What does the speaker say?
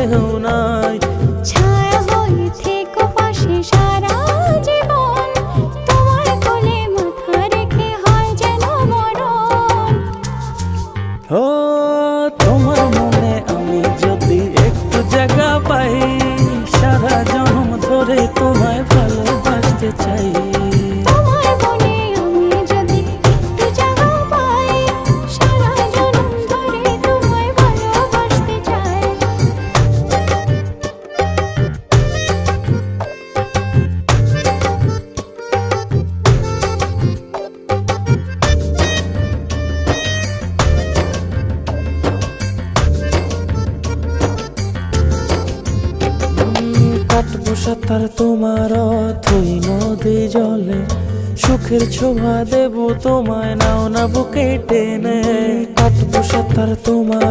কেহ নাই। ছায়া হয়ে থেকো পাশে সারা জীবন, তোমার কোলে মাথা রেখে হয় যেন মরণ। ও তোমার মনে আমি যদি একটু জায়গা পাই, সারা জন্ম ধরে তোমায় ভালোবাসতে চাই। তোমার মনে আমি যদি একটু জায়গা পাই, সারা জন্ম ধরে তোমায় ভালোবাসতে চাই। কাটবো সাঁতার তোমার অথই নদী জলে, সুখের ছোঁয়া দেব তোমায় নাও না বুকে টেনে। কাটবো সাঁতার তোমার